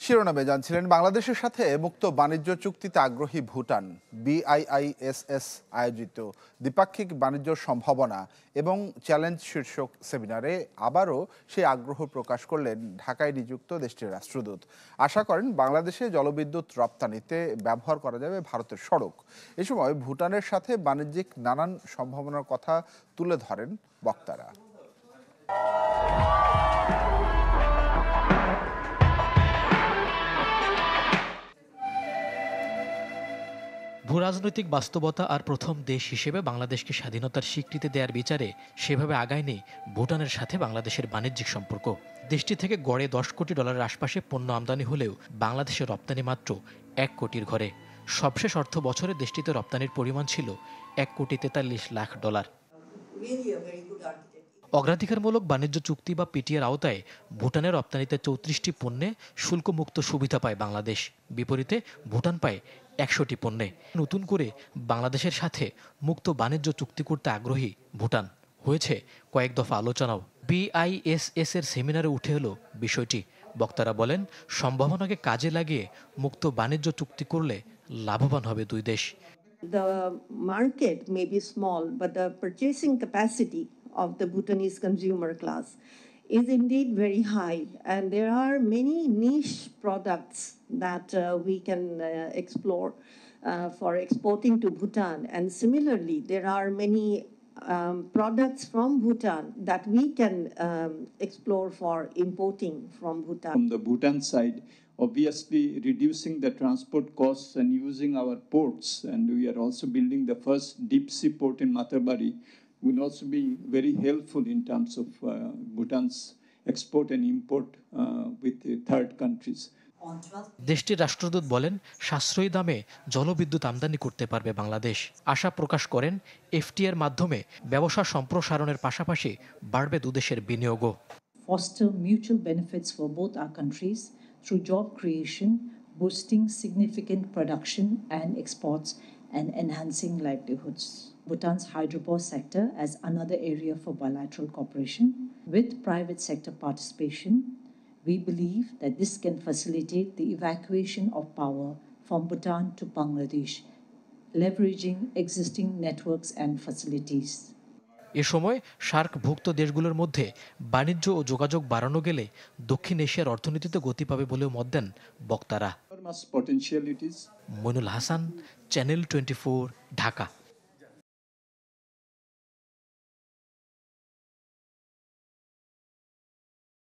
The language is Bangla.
শিরোনামে জানছিলেন, বাংলাদেশের সাথে মুক্ত বাণিজ্য চুক্তিতে আগ্রহী ভুটান। BIISS আয়োজিত দ্বিপাক্ষিক বাণিজ্য সম্ভাবনা এবং চ্যালেঞ্জ শীর্ষক সেমিনারে আবারও সেই আগ্রহ প্রকাশ করলেন ঢাকায় নিযুক্ত দেশটির রাষ্ট্রদূত। আশা করেন বাংলাদেশে জলবিদ্যুৎ রপ্তানিতে ব্যবহার করা যাবে ভারতের সড়ক। এ সময় ভুটানের সাথে বাণিজ্যিক নানান সম্ভাবনার কথা তুলে ধরেন বক্তারা। ভূরাজনৈতিক বাস্তবতা আর প্রথম দেশ হিসেবে বাংলাদেশকে স্বাধীনতার স্বীকৃতি দেওয়ার বিচারে সেভাবে আগায়নি ভুটানের সাথে বাংলাদেশের বাণিজ্যিক সম্পর্ক। দেশটি থেকে গড়ে $10 কোটি আশপাশে পণ্য আমদানি হলেও বাংলাদেশের রপ্তানি মাত্র 1 কোটির ঘরে। সবশেষ অর্থ বছরে দেশটিতে রপ্তানির পরিমাণ ছিল $1,43,00,000। অগ্রাধিকারমূলক বাণিজ্য চুক্তি বা পিটিআর আওতায় ভুটানের রপ্তানিতে 34টি পণ্যে শুল্কমুক্ত সুবিধা পায় বাংলাদেশ। বিপরীতে ভুটান পায় 100টি পণ্যে। নতুন করে বাংলাদেশের সাথে মুক্ত বাণিজ্য চুক্তি করতে আগ্রহী ভুটান। হয়েছে কয়েক দফা আলোচনাও। BISS এর সেমিনারে উঠে এলো বিষয়টি। বক্তারা বলেন, সম্ভাবনাকে কাজে লাগিয়ে মুক্ত বাণিজ্য চুক্তি করলে লাভবান হবে দুই দেশ। The market may be small, but the purchasing capacity of the Bhutanese consumer class is indeed very high, and there are many niche products that we can explore for exporting to Bhutan, and similarly there are many products from Bhutan that we can explore for importing from Bhutan. From the Bhutan side, obviously reducing the transport costs and using our ports, and we are also building the first deep sea port in Mathabari, will also be very helpful in terms of Bhutan's export and import with the third countries. দেশটির রাষ্ট্রদূত বলেন, সাশ্রয়ী দামে জলবিদ্যুৎ আমদানি করতে পারবে বাংলাদেশ। আশা প্রকাশ করেন, FTA এর মাধ্যমে ব্যবসা সম্প্রসারণের পাশাপাশি বাড়বে দুদেশের বিনিয়োগও। Foster mutual benefits for both our countries through job creation, boosting significant production and exports, and enhancing livelihoods. Bhutan's hydropower sector as another area for bilateral cooperation. With private sector participation, we believe that this can facilitate the evacuation of power from Bhutan to Bangladesh, leveraging existing networks and facilities. এ সময় সার্কভুক্ত দেশগুলোর মধ্যে বাণিজ্য ও যোগাযোগ বাড়ানো গেলে দক্ষিণ এশিয়ার অর্থনীতিতে গতি পাবে বলেও মত দেন বক্তারা। মইনুল হাসান, চ্যানেল 24, ঢাকা।